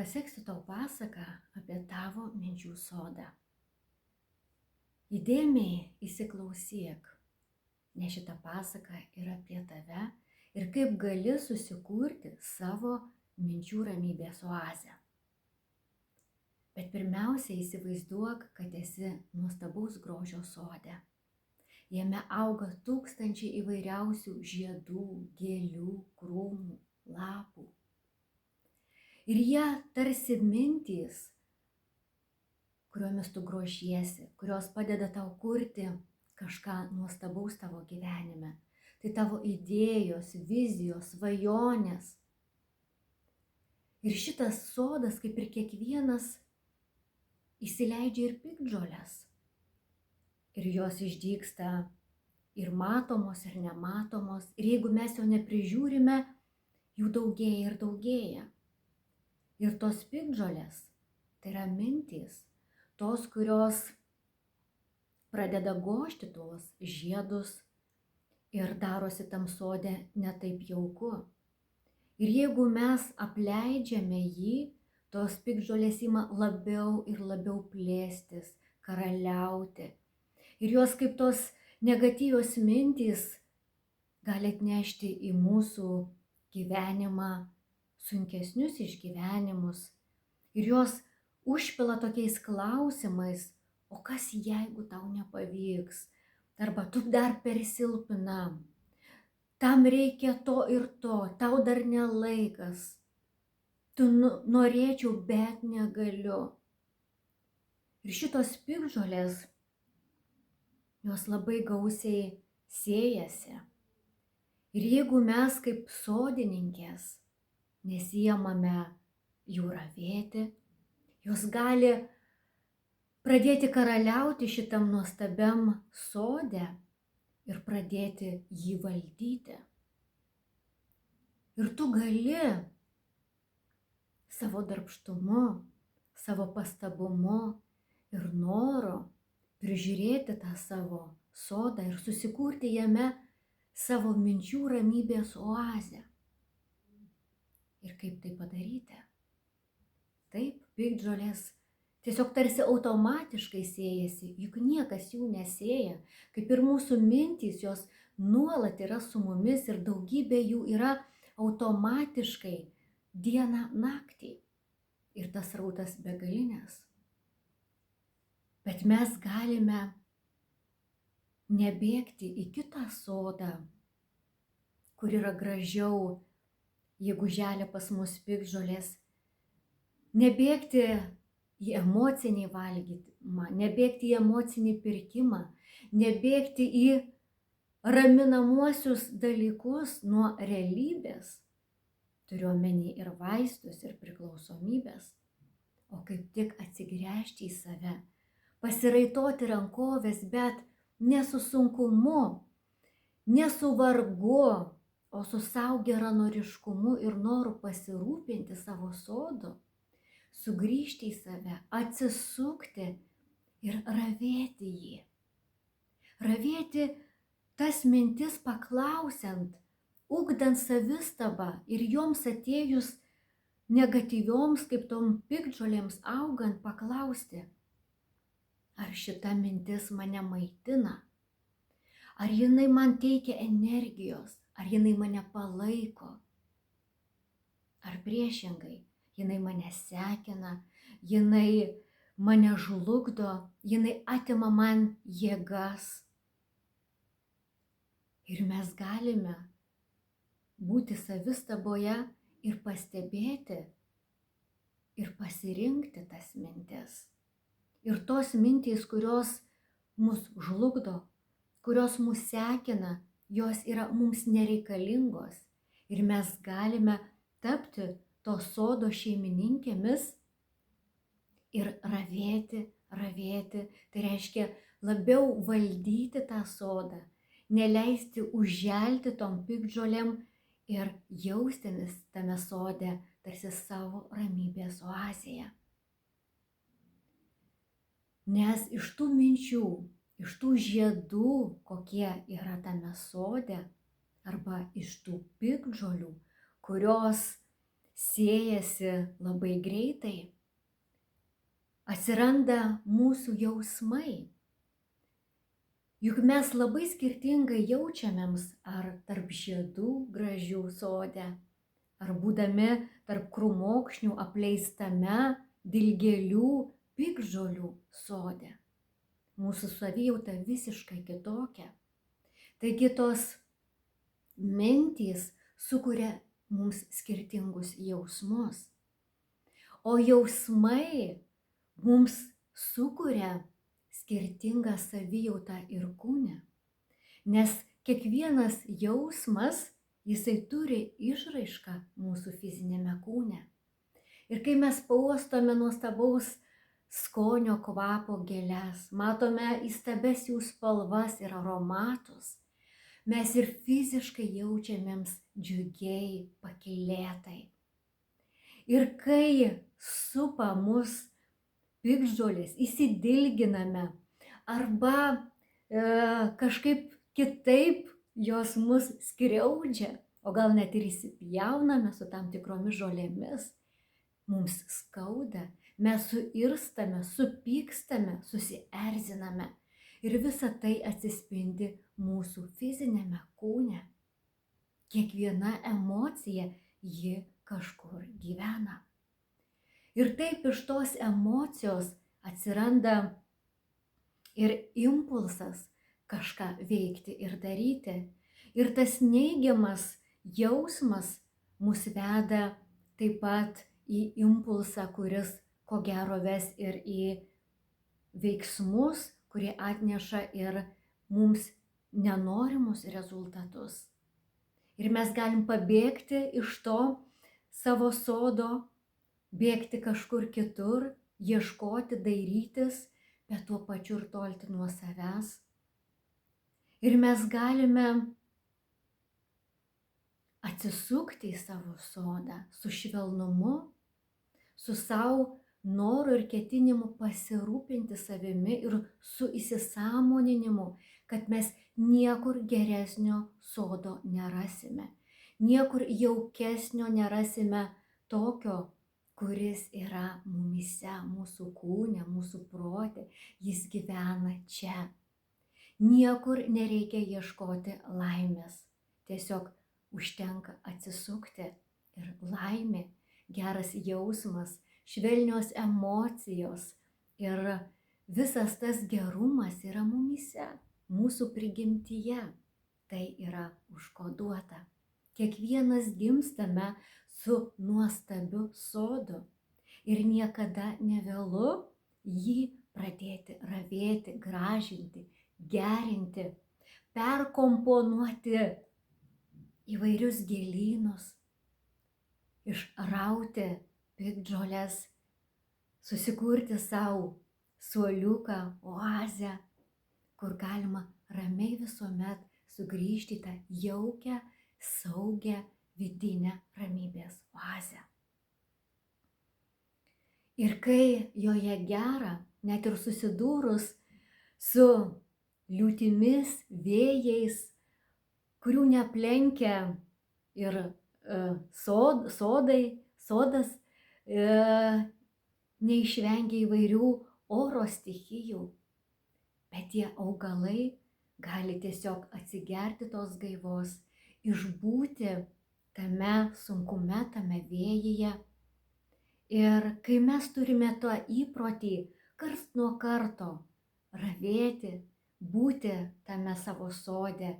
Paseksiu tau pasaką apie tavo minčių sodą. Įdėmiai įsiklausyk, nes šita pasaka yra apie tave ir kaip gali susikurti savo minčių ramybės oazę. Bet pirmiausia įsivaizduok, kad esi nuostabaus grožio sode. Jame auga tūkstančiai įvairiausių žiedų, gėlių, krūmų, lapų. Ir jie tarsi mintys, kuriomis tu grožiesi, kurios padeda tau kurti kažką nuostabaus tavo gyvenime. Tai tavo idėjos, vizijos, svajonės. Ir šitas sodas, kaip ir kiekvienas, įsileidžia ir piktžoles. Ir jos išdygsta ir matomos, ir nematomos. Ir jeigu mes jo neprižiūrime, jų daugėja ir daugėja. Ir tos piktžolės, tai yra mintys, tos, kurios pradeda gožti tuos žiedus ir darosi tam sode netaip jauku. Ir jeigu mes apleidžiame jį, tos piktžolės ima labiau ir labiau plėstis, karaliauti. Ir jos kaip tos negatyvios mintys gali atnešti į mūsų gyvenimą sunkesnius išgyvenimus. Ir jos užpila tokiais klausimais, o kas jeigu tau nepavyks? Arba tu dar per silpna, tam reikia to ir to, tau dar nelaikas. Tu norėčiau, bet negaliu. Ir šitos piktžolės, jos labai gausiai siejasi. Ir jeigu mes kaip sodininkės nesiemame jų ravėti, jos gali pradėti karaliauti šitam nuostabiam sode ir pradėti jį valdyti. Ir tu gali savo darbštumu, savo pastabumu ir noru prižiūrėti tą savo sodą ir susikurti jame savo minčių ramybės oazę. Ir kaip tai padaryti? Taip, piktžolės tiesiog tarsi automatiškai siejasi, juk niekas jų nesėja. Kaip ir mūsų mintys, jos nuolat yra su mumis ir daugybė jų yra automatiškai dieną naktį. Ir tas srautas begalinės. Bet mes galime nebėgti į kitą sodą, kur yra gražiau, jeigu želia pas mus piktžolės, nebėgti į emocinį valgymą, nebėgti į emocinį pirkimą, nebėgti į raminamuosius dalykus nuo realybės, turiu omeny ir vaistus, ir priklausomybės, o kaip tik atsigręžti į save, pasiraitoti rankovės, bet ne su sunkumu, ne su vargu, o su savo geranoriškumu ir noru pasirūpinti savo sodu, sugrįžti į save, atsisukti ir ravėti jį. Ravėti tas mintis paklausiant, ugdant savistabą ir joms atėjus negatyvioms, kaip tom piktžolėms augant, paklausti, ar šita mintis mane maitina, ar jinai man teikia energijos, ar jinai mane palaiko, ar priešingai, jinai mane sekina, jinai mane žlugdo, jinai atima man jėgas. Ir mes galime būti savistaboje ir pastebėti ir pasirinkti tas mintis. Ir tos mintys, kurios mus žlugdo, kurios mus sekina, jos yra mums nereikalingos ir mes galime tapti to sodo šeimininkėmis ir ravėti, tai reiškia labiau valdyti tą sodą, neleisti užželti tom piktžolėm ir jaustis tame sode tarsi savo ramybės oazėje. Nes iš tų minčių, iš tų žiedų, kokie yra tame sode, arba iš tų piktžolių, kurios siejasi labai greitai. Atsiranda mūsų jausmai. Juk mes labai skirtingai jaučiamėms ar tarp žiedų gražių sode, ar būdami tarp krūmokšnių apleistame dilgėlių piktžolių sode. Mūsų savijauta visiškai kitokia. Taigi tos mintys sukuria mums skirtingus jausmus. O jausmai mums sukuria skirtingą savijautą ir kūne. Nes kiekvienas jausmas, jisai turi išraišką mūsų fizinėme kūne. Ir kai mes pauostome nuostabaus skonio kvapo gėles, matome įstabes jų spalvas ir aromatus, mes ir fiziškai jaučiamėms džiugiai, pakylėtai. Ir kai supa mus piktžolės, įsidilginame arba kažkaip kitaip jos mus skriaudžia, o gal net ir įsipjauname su tam tikromis žolėmis, mums skauda, mes suirstame, supykstame, susierziname ir visa tai atsispindi mūsų fizinėme kūne. Kiekviena emocija, ji kažkur gyvena. Ir taip iš tos emocijos atsiranda ir impulsas kažką veikti ir daryti. Ir tas neigiamas jausmas mus veda taip pat į impulsą, kuris ko gero ves ir į veiksmus, kurie atneša ir mums nenorimus rezultatus. Ir mes galim pabėgti iš to savo sodo, bėgti kažkur kitur, ieškoti, dairytis, bet tuo pačiu ir tolti nuo savęs. Ir mes galime atsisukti į savo sodą su švelnumu, su savo noru ir ketinimu pasirūpinti savimi ir su įsisąmoninimu, kad mes niekur geresnio sodo nerasime, niekur jaukesnio nerasime tokio, kuris yra mumyse, mūsų kūne, mūsų prote, jis gyvena čia. Niekur nereikia ieškoti laimės, tiesiog užtenka atsisukti ir laimė, geras jausmas, švelnios emocijos ir visas tas gerumas yra mumyse, mūsų prigimtyje. Tai yra užkoduota. Kiekvienas gimstame su nuostabiu sodu ir niekada nevėlu jį pradėti ravėti, gražinti, gerinti, perkomponuoti įvairius gėlynus, išrauti piktžoles, susikurti savo suoliuką, oazę, kur galima ramiai visuomet sugrįžti į tą jaukią, saugią, vidinę ramybės oazę. Ir kai joje gera, net ir susidūrus su liūtimis, vėjais, kurių neaplenkia ir sodas neišvengia įvairių oro stichijų, bet tie augalai gali tiesiog atsigerti tos gaivos, išbūti tame sunkume, tame vėjyje. Ir kai mes turime tą įprotį karts nuo karto ravėti, būti tame savo sode,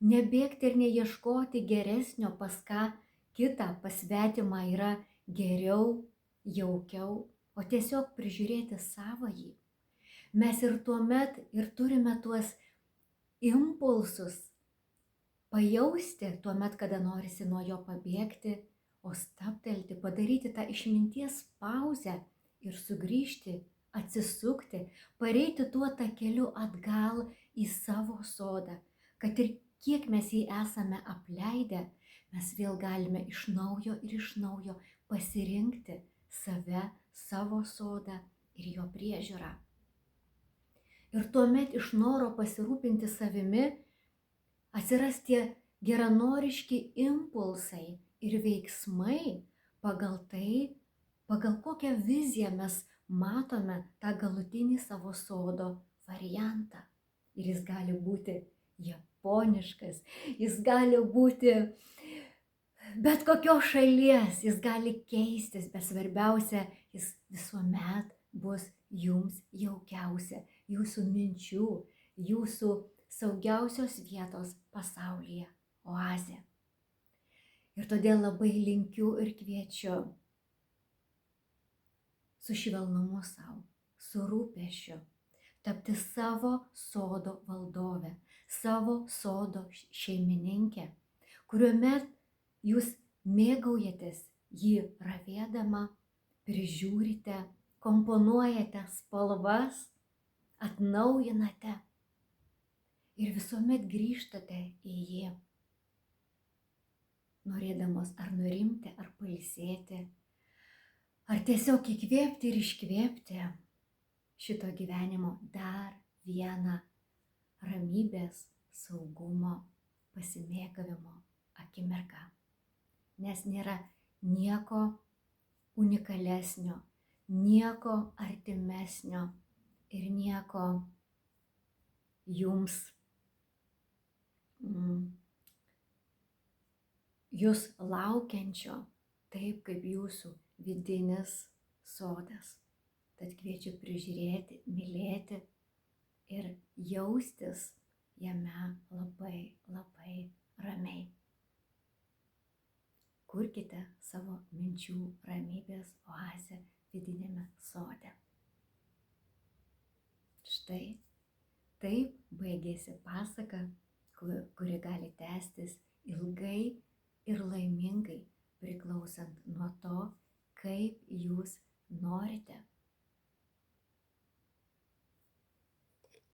nebėgti ir neieškoti geresnio pas ką kitą, pas svetimą yra geriau, jaukiau, o tiesiog prižiūrėti savąjį. Mes ir tuomet ir turime tuos impulsus pajausti tuomet, kada norisi nuo jo pabėgti, o stabtelti, padaryti tą išminties pauzę ir sugrįžti, atsisukti, pareiti tuo takeliu atgal į savo sodą, kad ir kiek mes jį esame apleidę, mes vėl galime iš naujo pasirinkti save, savo sodą ir jo priežiūrą. Ir tuomet iš noro pasirūpinti savimi atsiras tie geranoriški impulsai ir veiksmai, pagal tai, pagal kokią viziją mes matome tą galutinį savo sodo variantą. Ir jis gali būti japoniškas, jis gali būti bet kokios šalies, jis gali keistis, bet svarbiausia, jis visuomet bus jums jaukiausia, jūsų minčių, jūsų saugiausios vietos pasaulyje oazė. Ir todėl labai linkiu ir kviečiu su švelnumu savo, su rūpesčiu, tapti savo sodo valdove, savo sodo šeimininkė, kuriuomet jūs mėgaujatės jį ravėdama, prižiūrite, komponuojate spalvas, atnaujinate ir visuomet grįžtate į jį, norėdamos ar nurimti, ar pailsėti, ar tiesiog įkvėpti ir iškvėpti šito gyvenimo dar vieną ramybės, saugumo, pasimėgavimo akimirką. Nes nėra nieko unikalesnio, nieko artimesnio ir nieko jums jūs laukiančio, taip kaip jūsų vidinis sodas. Tad kviečiu prižiūrėti, mylėti ir jaustis jame labai, labai ramiai. Kurkite savo minčių ramybės oazę vidinėme sode. Štai taip baigėsi pasaka, kuri gali tęstis ilgai ir laimingai, priklausant nuo to, kaip jūs norite